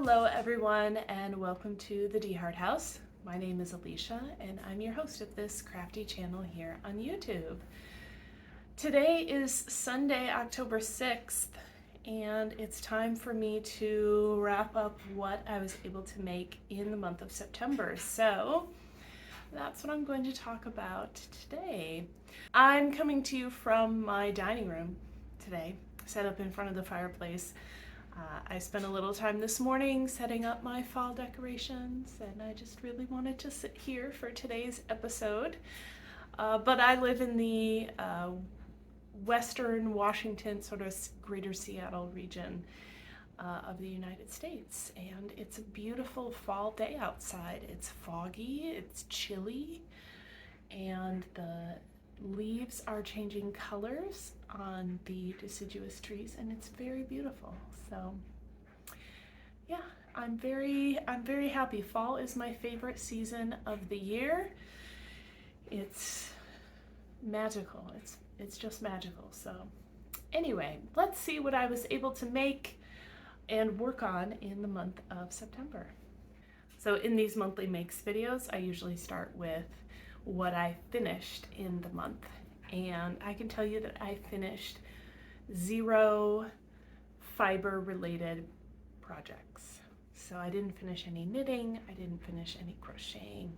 Hello everyone and welcome to the DeHart house. My name is Alicia and I'm your host of this crafty channel here on YouTube. Today is Sunday, October 6th, and it's time for me to wrap up what I was able to make in the month of September. So that's what I'm going to talk about today. I'm coming to you from my dining room today, set up in front of the fireplace. I spent a little time this morning setting up my fall decorations, and I just really wanted to sit here for today's episode. But I live in the western Washington, sort of greater Seattle region of the United States, and it's a beautiful fall day outside. It's foggy, it's chilly, and the leaves are changing colors on the deciduous trees, and it's very beautiful. So yeah, I'm very happy. Fall is my favorite season of the year. It's magical. It's just magical. So anyway, let's see what I was able to make and work on in the month of September. So in these monthly makes videos, I usually start with what I finished in the month, and I can tell you that I finished 0 fiber related projects. So I didn't finish any knitting, I didn't finish any crocheting,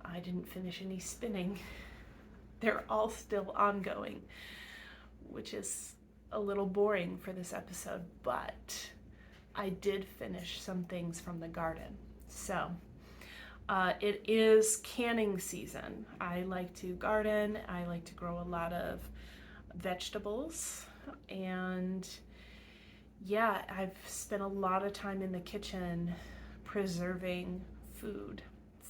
I didn't finish any spinning. They're all still ongoing, which is a little boring for this episode, but I did finish some things from the garden. So it is canning season. I like to garden, I like to grow a lot of vegetables, and yeah, I've spent a lot of time in the kitchen preserving food.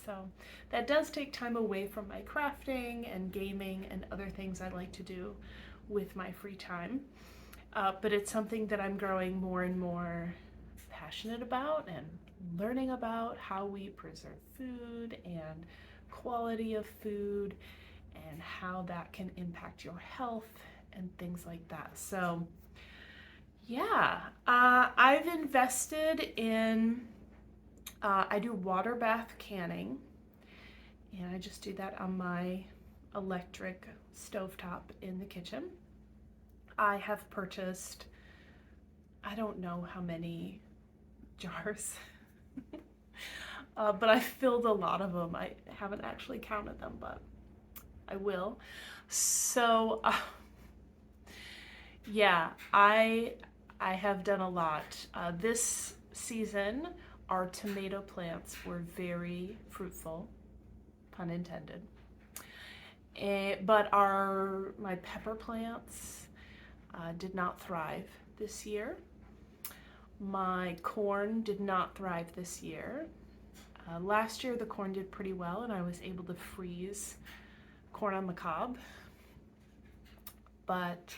So that does take time away from my crafting and gaming and other things I like to do with my free time. But it's something that I'm growing more and more passionate about and learning about how we preserve food and quality of food and how that can impact your health and things like that. So yeah, I've invested in, I do water bath canning, and I just do that on my electric stovetop in the kitchen. I have purchased, I don't know how many jars, but I filled a lot of them. I haven't actually counted them, but I will. So yeah, I have done a lot. This season, our tomato plants were very fruitful, pun intended. But my pepper plants did not thrive this year. My corn did not thrive this year. Last year the corn did pretty well, and I was able to freeze corn on the cob, but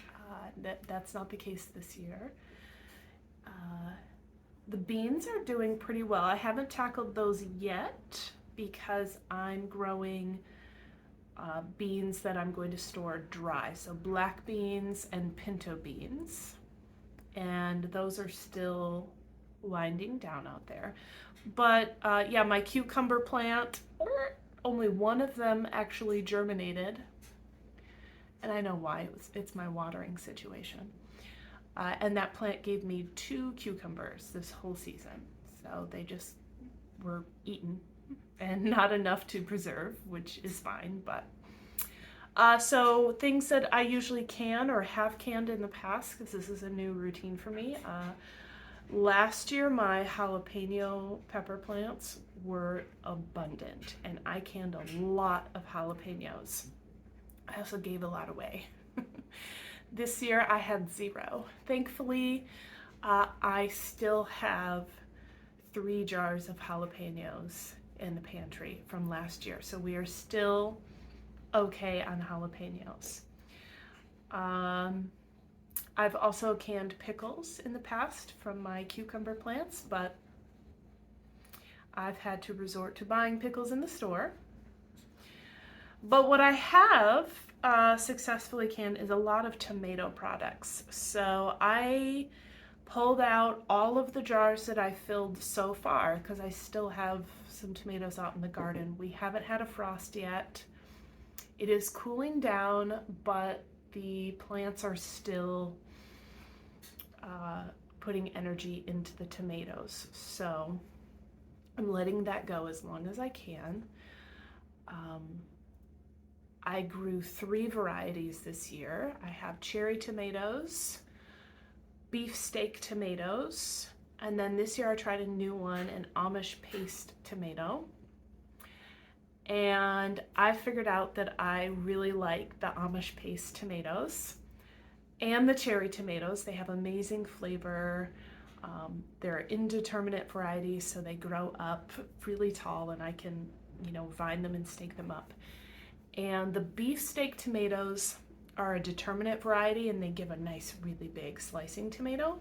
that's not the case this year. The beans are doing pretty well. I haven't tackled those yet because I'm growing beans that I'm going to store dry, so black beans and pinto beans, and those are still winding down out there. But yeah, my cucumber plant, only one of them actually germinated, and I know why. It's my watering situation. And that plant gave me 2 cucumbers this whole season. So they just were eaten and not enough to preserve, which is fine. But so things that I usually can or have canned in the past, because this is a new routine for me. Last year, my jalapeno pepper plants were abundant, and I canned a lot of jalapenos. I also gave a lot away. This year I had 0. Thankfully, I still have 3 jars of jalapenos in the pantry from last year, so we are still okay on jalapenos. I've also canned pickles in the past from my cucumber plants, but I've had to resort to buying pickles in the store. But what I have successfully canned is a lot of tomato products. So I pulled out all of the jars that I filled so far because I still have some tomatoes out in the garden. We haven't had a frost yet. It is cooling down, but the plants are still putting energy into the tomatoes. So I'm letting that go as long as I can. I grew 3 varieties this year. I have cherry tomatoes, beefsteak tomatoes, and then this year I tried a new one, an Amish paste tomato. And I figured out that I really like the Amish paste tomatoes and the cherry tomatoes. They have amazing flavor. They're indeterminate varieties, so they grow up really tall and I can, vine them and stake them up. And the beefsteak tomatoes are a determinate variety and they give a nice, really big slicing tomato.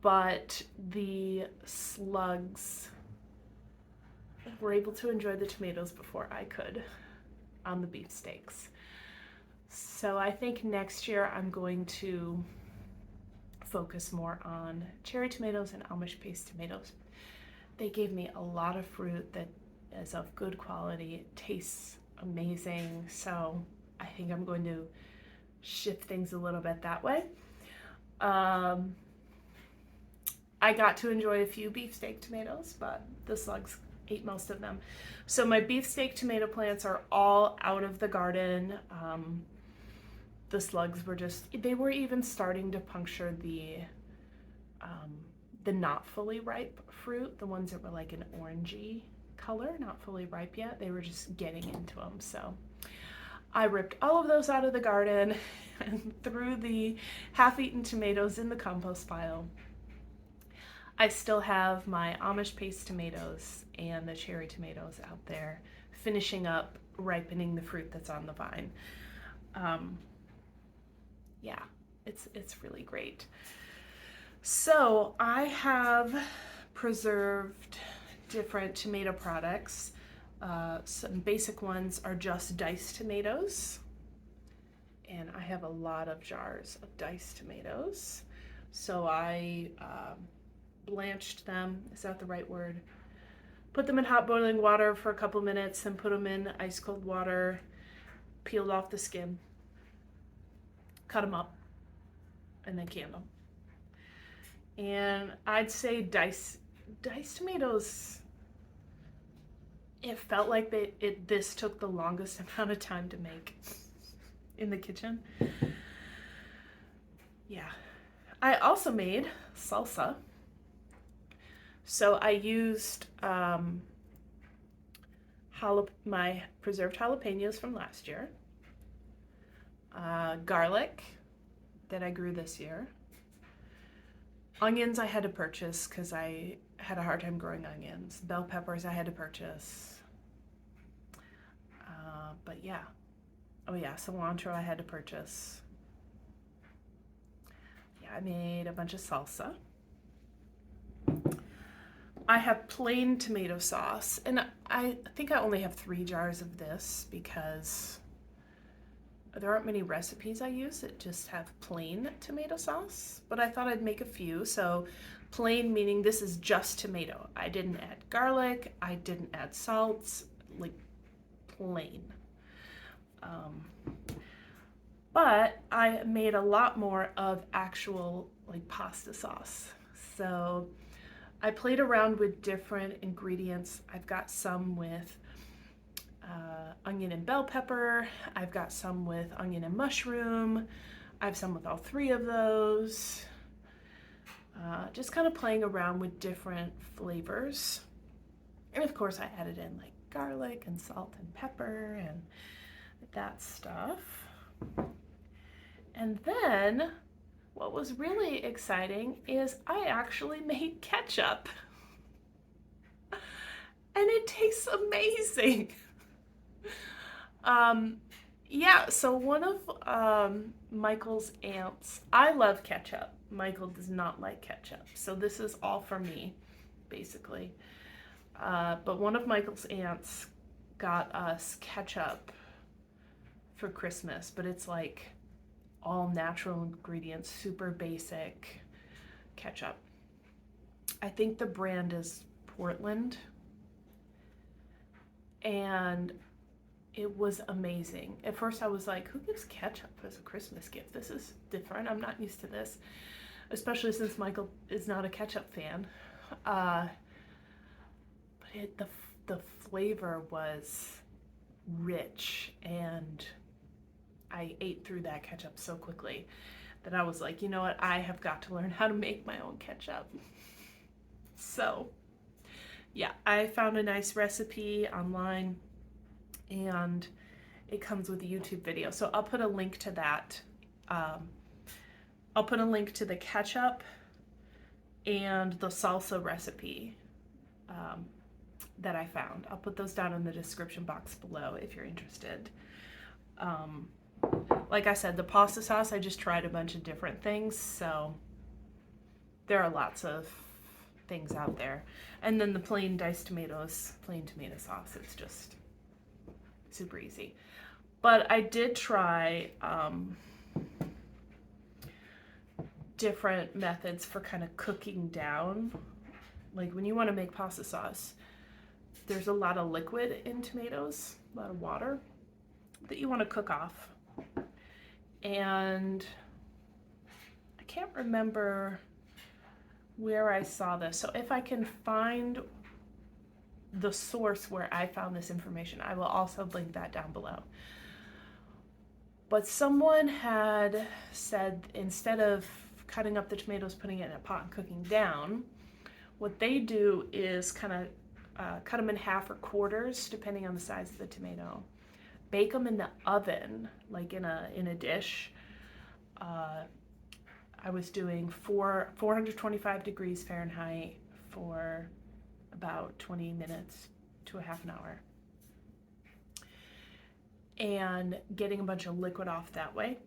But the slugs were able to enjoy the tomatoes before I could on the beefsteaks. So I think next year I'm going to focus more on cherry tomatoes and Amish paste tomatoes. They gave me a lot of fruit that is of good quality. It tastes amazing. So I think I'm going to shift things a little bit that way. I got to enjoy a few beefsteak tomatoes, but the slugs ate most of them. So my beefsteak tomato plants are all out of the garden. The slugs were they were even starting to puncture the not fully ripe fruit, the ones that were like an orangey color, not fully ripe yet. They were just getting into them. So I ripped all of those out of the garden and threw the half-eaten tomatoes in the compost pile. I still have my Amish paste tomatoes and the cherry tomatoes out there, finishing up ripening the fruit that's on the vine. Yeah, it's really great. So I have preserved different tomato products. Some basic ones are just diced tomatoes, and I have a lot of jars of diced tomatoes. So I blanched them, is that the right word? Put them in hot boiling water for a couple minutes, then put them in ice cold water, peeled off the skin, cut them up, and then canned them. And I'd say diced tomatoes, it felt like this took the longest amount of time to make in the kitchen. Yeah. I also made salsa. So I used my preserved jalapenos from last year, garlic that I grew this year, onions I had to purchase because I had a hard time growing onions, bell peppers I had to purchase, but yeah, cilantro I had to purchase. Yeah, I made a bunch of salsa. I have plain tomato sauce, and I think I only have 3 jars of this because there aren't many recipes I use that just have plain tomato sauce, but I thought I'd make a few. So plain meaning this is just tomato. I didn't add garlic, I didn't add salts, like plain. But I made a lot more of actual like pasta sauce. So I played around with different ingredients. I've got some with onion and bell pepper. I've got some with onion and mushroom. I have some with all 3 of those. Just kind of playing around with different flavors. And of course I added in like garlic and salt and pepper and that stuff. And then what was really exciting is I actually made ketchup. And it tastes amazing. Yeah, so one of Michael's aunts, I love ketchup. Michael does not like ketchup. So this is all for me, basically. But one of Michael's aunts got us ketchup for Christmas, but it's like all natural ingredients, super basic ketchup. I think the brand is Portland, and it was amazing. At first I was like, who gives ketchup as a Christmas gift? This is different. I'm not used to this, especially since Michael is not a ketchup fan. But the flavor was rich, and I ate through that ketchup so quickly that I was like, you know what? I have got to learn how to make my own ketchup. So yeah, I found a nice recipe online, and it comes with a YouTube video. So I'll put a link to that. I'll put a link to the ketchup and the salsa recipe that I found. I'll put those down in the description box below if you're interested. Like I said, the pasta sauce, I just tried a bunch of different things, so there are lots of things out there. And then the plain diced tomatoes, plain tomato sauce, it's just super easy. But I did try different methods for kind of cooking down. Like when you want to make pasta sauce, there's a lot of liquid in tomatoes, a lot of water that you want to cook off. And I can't remember where I saw this. So if I can find the source where I found this information, I will also link that down below. But someone had said instead of cutting up the tomatoes, putting it in a pot and cooking down, what they do is kind of cut them in half or quarters depending on the size of the tomato. Bake them in the oven, like in a dish. I was doing 425 degrees Fahrenheit for about 20 minutes to a half an hour. And getting a bunch of liquid off that way.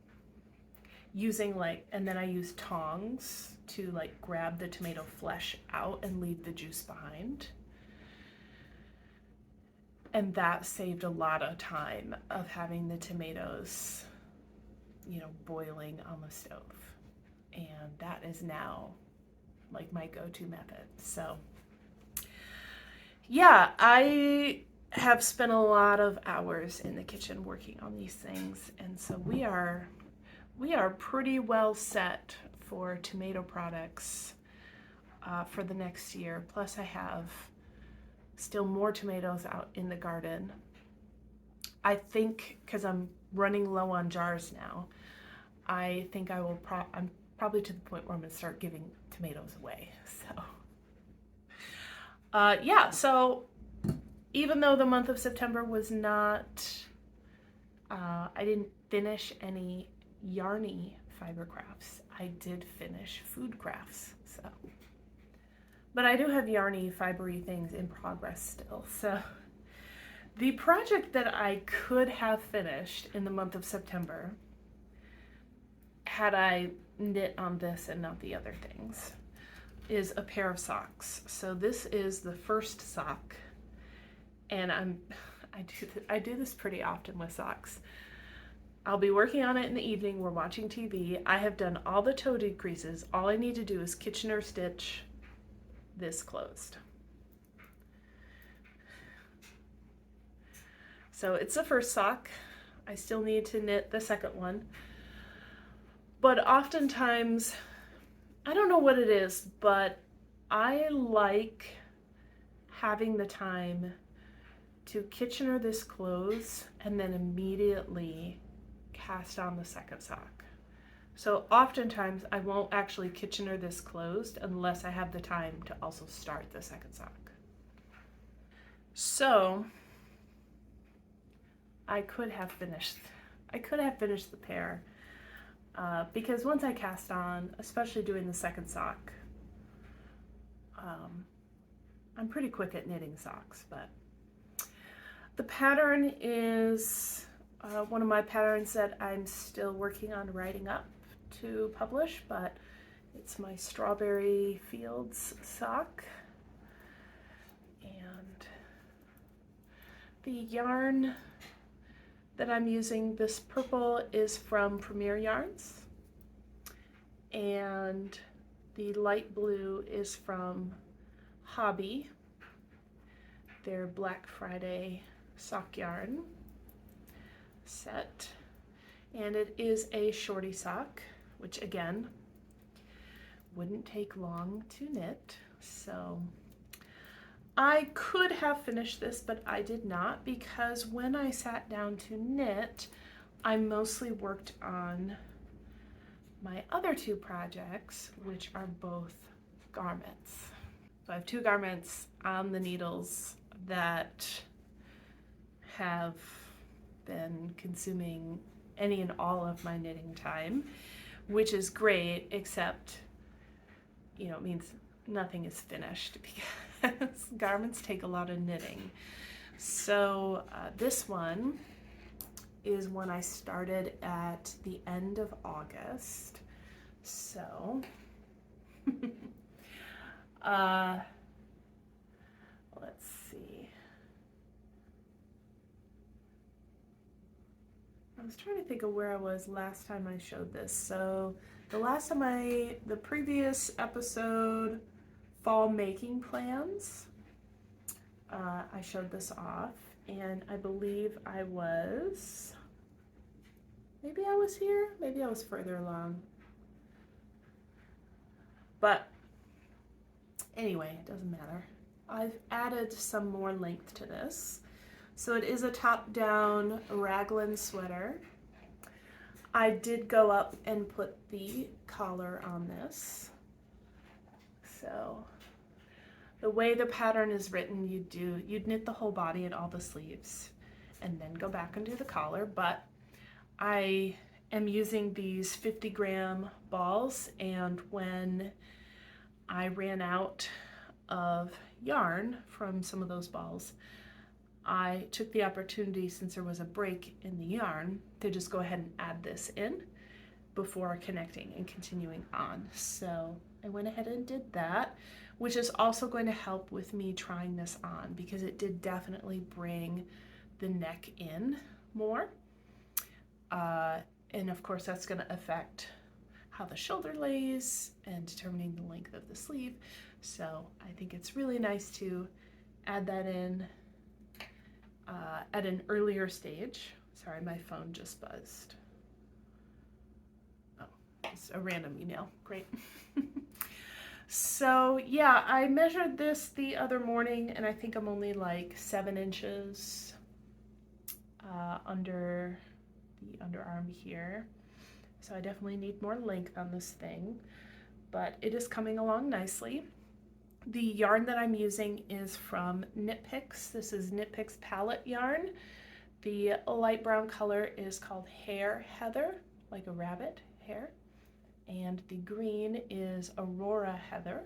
And then I used tongs to like grab the tomato flesh out and leave the juice behind. And that saved a lot of time of having the tomatoes, boiling on the stove. And that is now like my go-to method. So yeah, I have spent a lot of hours in the kitchen working on these things. And so we are pretty well set for tomato products for the next year. Plus I have still more tomatoes out in the garden. I think, because I'm running low on jars now, I think I'm probably to the point where I'm going to start giving tomatoes away. So yeah, so even though the month of September was not, I didn't finish any yarny fiber crafts. I did finish food crafts, so. But I do have yarny, fibery things in progress still. So the project that I could have finished in the month of September, had I knit on this and not the other things, is a pair of socks. So this is the first sock, and I do this pretty often with socks. I'll be working on it in the evening, we're watching TV. I have done all the toe decreases. All I need to do is Kitchener stitch this closed. So it's the first sock. I still need to knit the second one. But oftentimes, I don't know what it is, but I like having the time to Kitchener this close and then immediately cast on the second sock. So oftentimes I won't actually Kitchener this closed unless I have the time to also start the second sock. So I could have finished the pair because once I cast on, especially doing the second sock, I'm pretty quick at knitting socks. But the pattern is one of my patterns that I'm still working on writing up to publish, but it's my Strawberry Fields sock. And the yarn that I'm using, this purple, is from Premier Yarns, and The light blue is from Hobby, their Black Friday sock yarn set. And it is a shorty sock, which again, wouldn't take long to knit. So I could have finished this, but I did not, because when I sat down to knit, I mostly worked on my other two projects, which are both garments. So I have two garments on the needles that have been consuming any and all of my knitting time, which is great, except, you know, it means nothing is finished because garments take a lot of knitting. So this one is one I started at the end of August. So let's see. I was trying to think of where I was last time I showed this. So the last time the previous episode, fall making plans, I showed this off, and I believe maybe I was here, maybe I was further along. But anyway, it doesn't matter. I've added some more length to this. So it is a top-down raglan sweater. I did go up and put the collar on this. So the way the pattern is written, you'd knit the whole body and all the sleeves and then go back and do the collar, but I am using these 50-gram balls, and when I ran out of yarn from some of those balls, I took the opportunity, since there was a break in the yarn, to just go ahead and add this in before connecting and continuing on. So I went ahead and did that, which is also going to help with me trying this on, because it did definitely bring the neck in more. And of course that's going to affect how the shoulder lays and determining the length of the sleeve. So I think it's really nice to add that in at an earlier stage. Sorry, my phone just buzzed. Oh, it's a random email. Great. So yeah, I measured this the other morning, and I think I'm only like 7 inches under the underarm here. So I definitely need more length on this thing, but it is coming along nicely. The yarn that I'm using is from Knit Picks. This is Knit Picks palette yarn. The light brown color is called Hare Heather, like a rabbit hair. And the green is Aurora Heather.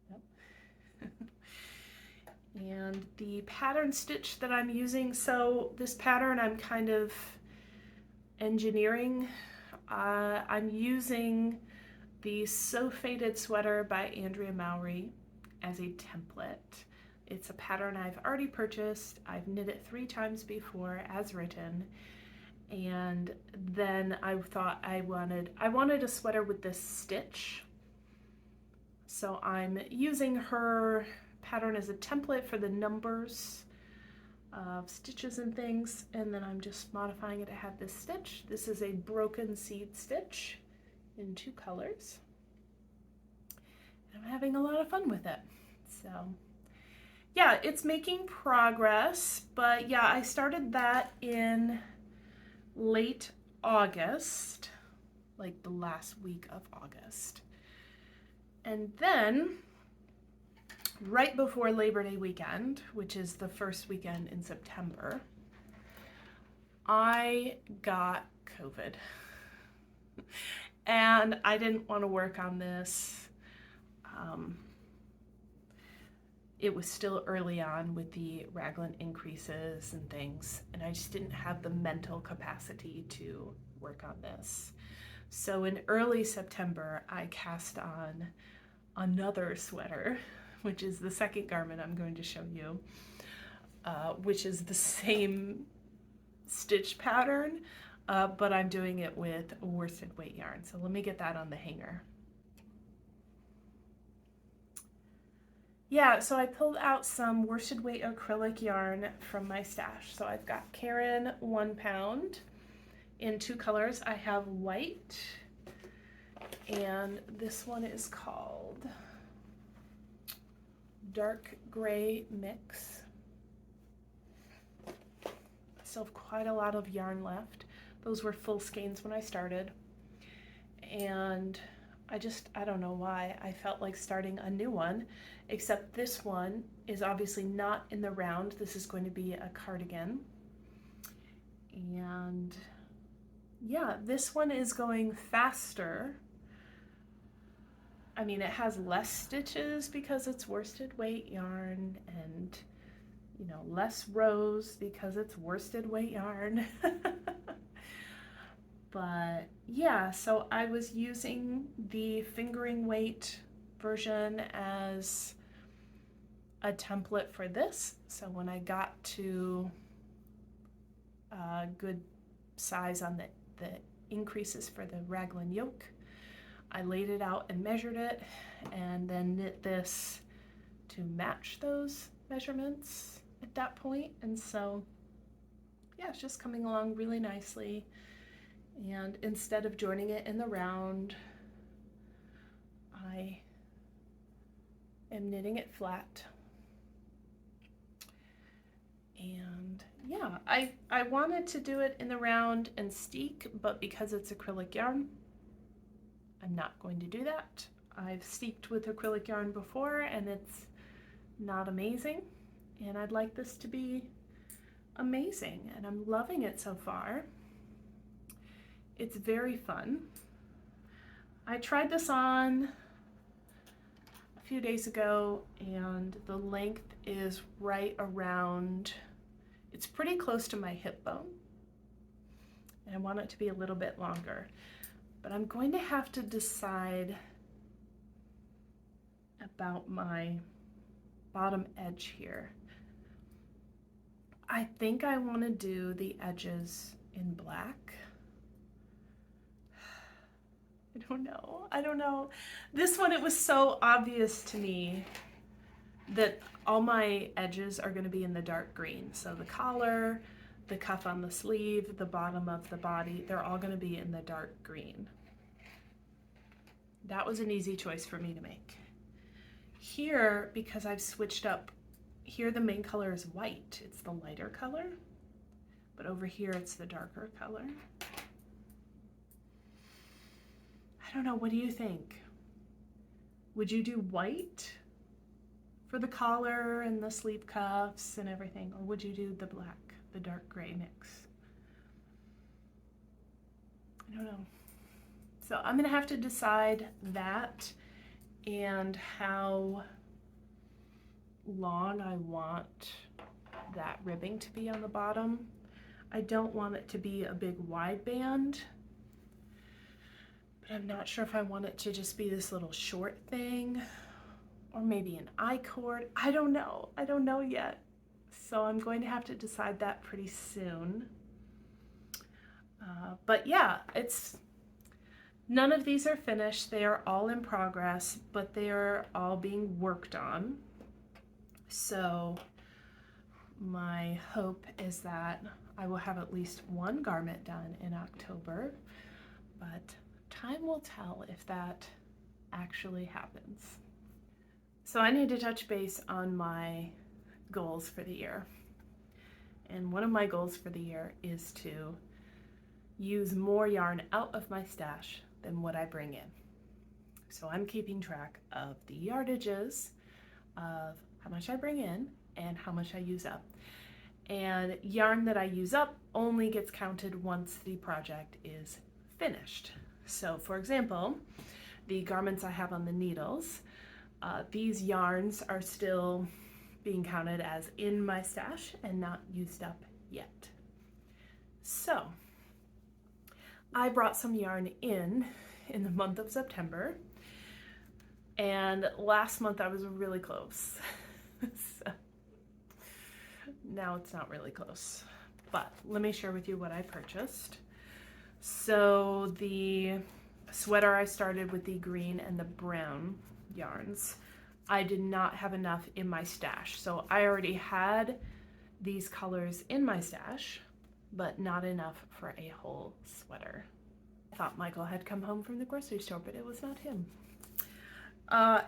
Yep. And the pattern stitch that I'm using, so this pattern I'm kind of engineering. I'm using the So Faded Sweater by Andrea Mowry as a template. It's a pattern I've already purchased. I've knit it 3 times before as written, and then I thought I wanted a sweater with this stitch. So I'm using her pattern as a template for the numbers of stitches and things, and then I'm just modifying it to have this stitch. This is a broken seed stitch in 2 colors. And I'm having a lot of fun with it. So yeah, it's making progress, but yeah, I started that in late August, like the last week of August. And then right before Labor Day weekend, which is the first weekend in September, I got COVID. And I didn't want to work on this. It was still early on with the raglan increases and things, and I just didn't have the mental capacity to work on this. So in early September, I cast on another sweater, which is the second garment I'm going to show you, which is the same stitch pattern, but I'm doing it with worsted weight yarn. So let me get that on the hanger. Yeah, so I pulled out some worsted weight acrylic yarn from my stash. So I've got Karen 1 pound in 2 colors. I have white, and this one is called Dark Gray Mix. I still have quite a lot of yarn left. Those were full skeins when I started. And I don't know why, I felt like starting a new one, except this one is obviously not in the round. This is going to be a cardigan. And yeah, this one is going faster. I mean, it has less stitches because it's worsted weight yarn, and you know, less rows because it's worsted weight yarn. But yeah, so I was using the fingering weight version as a template for this. So when I got to a good size on the increases for the raglan yoke, I laid it out and measured it, and then knit this to match those measurements at that point. And so yeah, it's just coming along really nicely. And instead of joining it in the round, I am knitting it flat. And yeah, I wanted to do it in the round and steek, but because it's acrylic yarn, I'm not going to do that. I've steeked with acrylic yarn before and it's not amazing, and I'd like this to be amazing, and I'm loving it so far. It's very fun. I tried this on a few days ago, and the length is right around, it's pretty close to my hip bone. And I want it to be a little bit longer, but I'm going to have to decide about my bottom edge here. I think I want to do the edges in black. I don't know. This one, it was so obvious to me that all my edges are going to be in the dark green. So the collar, the cuff on the sleeve, the bottom of the body, they're all going to be in the dark green. That was an easy choice for me to make. Here, because I've switched up, here the main color is white. It's the lighter color, but over here it's the darker color. I don't know, what do you think? Would you do white for the collar and the sleeve cuffs and everything, or would you do the black, the dark gray mix? I don't know. So I'm gonna have to decide that, and how long I want that ribbing to be on the bottom. I don't want it to be a big wide band, but I'm not sure if I want it to just be this little short thing, or maybe an I-cord. I don't know yet. So I'm going to have to decide that pretty soon. But yeah, none of these are finished. They are all in progress, but they are all being worked on. So my hope is that I will have at least one garment done in October, but time will tell if that actually happens. So I need to touch base on my goals for the year. And one of my goals for the year is to use more yarn out of my stash than what I bring in. So I'm keeping track of the yardages of how much I bring in and how much I use up. And yarn that I use up only gets counted once the project is finished. So for example, the garments I have on the needles, these yarns are still being counted as in my stash and not used up yet. So I brought some yarn in the month of September, and last month I was really close. So now it's not really close, but let me share with you what I purchased. So the sweater, I started with the green and the brown yarns. I did not have enough in my stash. So I already had these colors in my stash, but not enough for a whole sweater. I thought Michael had come home from the grocery store, but it was not him.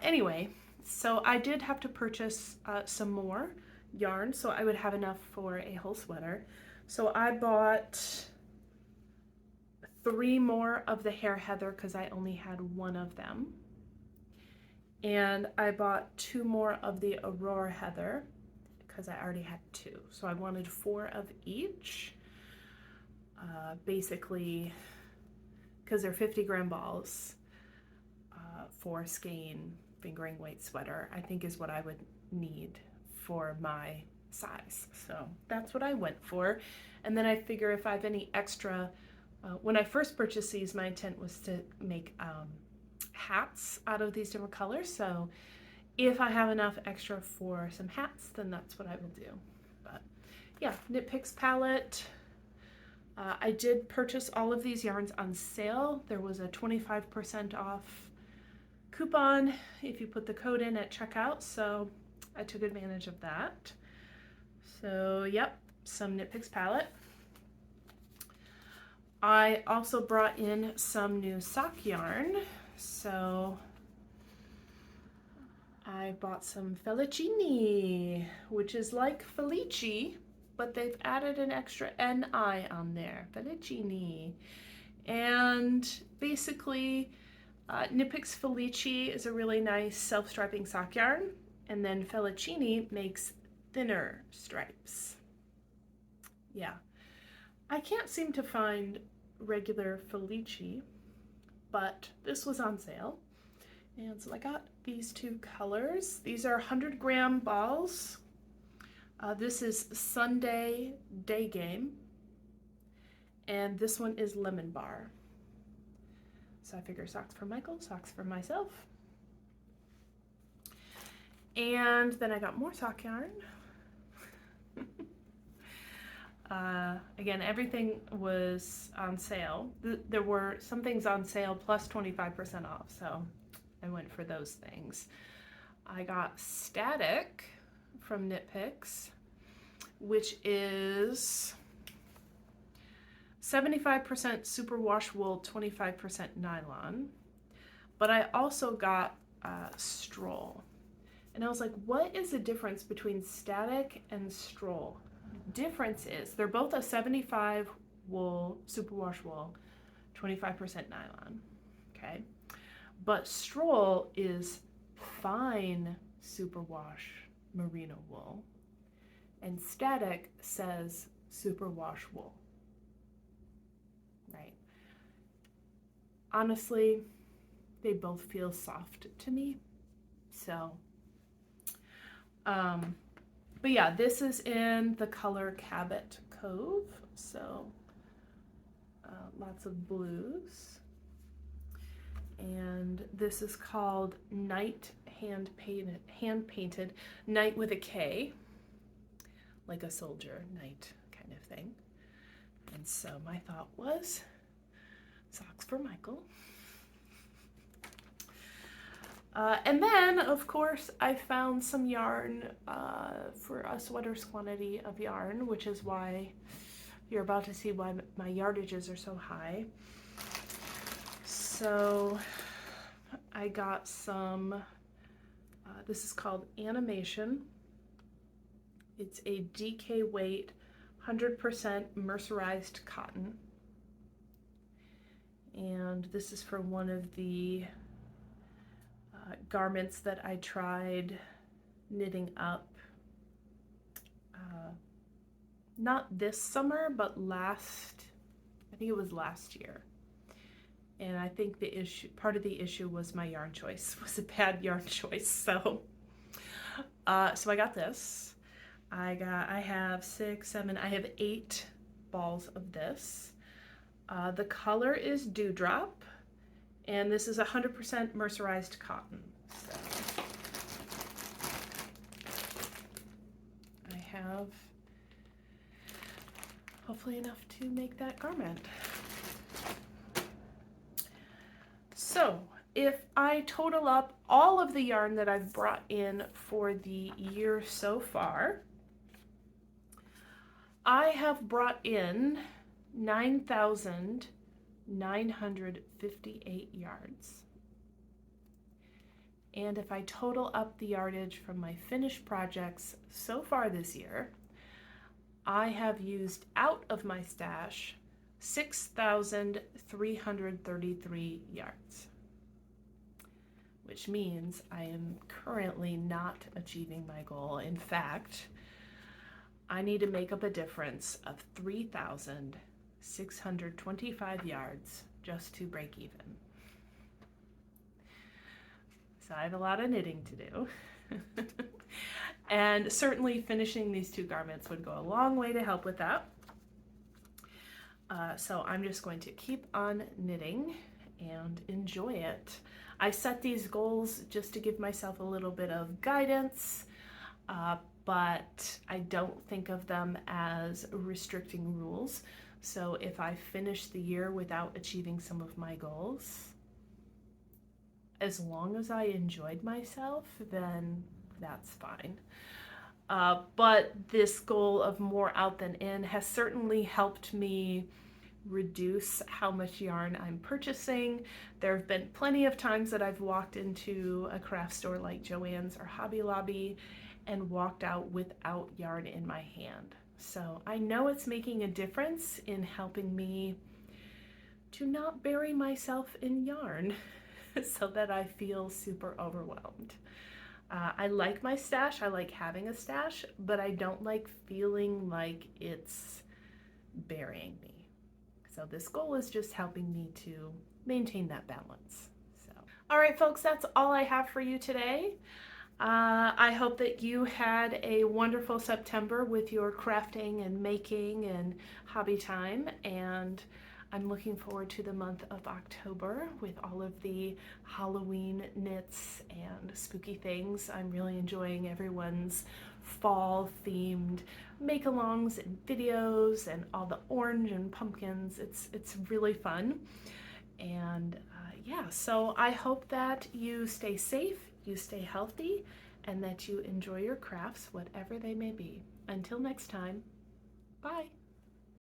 Anyway, so I did have to purchase some more yarn so I would have enough for a whole sweater. So I bought 3 more of the Hair Heather because I only had 1 of them. And I bought 2 more of the Aurora Heather because I already had 2. So I wanted 4 of each. Basically, because they're 50-gram balls for skein fingering weight sweater, I think is what I would need for my size. So that's what I went for. And then I figure if I have any extra, when I first purchased these, my intent was to make hats out of these different colors. So if I have enough extra for some hats, then that's what I will do. But yeah, Knit Picks palette. I did purchase all of these yarns on sale. There was a 25% off coupon if you put the code in at checkout, so I took advantage of that. So yep, some Knit Picks palette. I also brought in some new sock yarn. So I bought some Felicini, which is like Felici, but they've added an extra N-I on there, Felicini. And basically, Knit Picks Felici is a really nice self-striping sock yarn, and then Felicini makes thinner stripes. Yeah, I can't seem to find regular Felici, but this was on sale. And so I got these 2 colors. These are 100-gram balls. This is Sunday Day Game, and this one is Lemon Bar. So I figure socks for Michael, socks for myself. And then I got more sock yarn. Again, everything was on sale. There were some things on sale plus 25% off, so I went for those things. I got Static from Knit Picks, which is 75% superwash wool, 25% nylon. But I also got Stroll. And I was like, what is the difference between Static and Stroll? Difference is they're both a 75 wool, superwash wool, 25% nylon, okay? But Stroll is fine superwash merino wool, and Static says superwash wool, right? Honestly, they both feel soft to me, so but yeah, this is in the color Cabot Cove, so lots of blues. And this is called Night hand painted, Night with a K, like a soldier, night kind of thing. And so my thought was socks for Michael. And then, of course, I found some yarn for a sweater's quantity of yarn, which is why you're about to see why my yardages are so high. So I got some, this is called Animation. It's a DK weight, 100% mercerized cotton. And this is for one of the garments that I tried knitting up not this summer, but I think it was last year. And I think part of the issue was my yarn choice, was a bad yarn choice. So I got this. I have 6, 7, I have 8 balls of this. The color is Dewdrop, and this is 100% mercerized cotton. So I have hopefully enough to make that garment. So if I total up all of the yarn that I've brought in for the year so far, I have brought in 9,958 yards. And if I total up the yardage from my finished projects so far this year, I have used out of my stash 6,333 yards, which means I am currently not achieving my goal. In fact, I need to make up a difference of 3,625 yards just to break even. So I have a lot of knitting to do. And certainly finishing these 2 garments would go a long way to help with that. So I'm just going to keep on knitting and enjoy it. I set these goals just to give myself a little bit of guidance, but I don't think of them as restricting rules. So if I finish the year without achieving some of my goals, as long as I enjoyed myself, then that's fine. But this goal of more out than in has certainly helped me reduce how much yarn I'm purchasing. There have been plenty of times that I've walked into a craft store like Joann's or Hobby Lobby and walked out without yarn in my hand. So I know it's making a difference in helping me to not bury myself in yarn so that I feel super overwhelmed. I like my stash, I like having a stash, but I don't like feeling like it's burying me. So this goal is just helping me to maintain that balance. So, all right, folks, that's all I have for you today. I hope that you had a wonderful September with your crafting and making and hobby time, and I'm looking forward to the month of October with all of the Halloween knits and spooky things. I'm really enjoying everyone's fall themed make-alongs and videos and all the orange and pumpkins. It's really fun. And yeah, so I hope that you stay safe, you stay healthy, and that you enjoy your crafts, whatever they may be. Until next time, bye.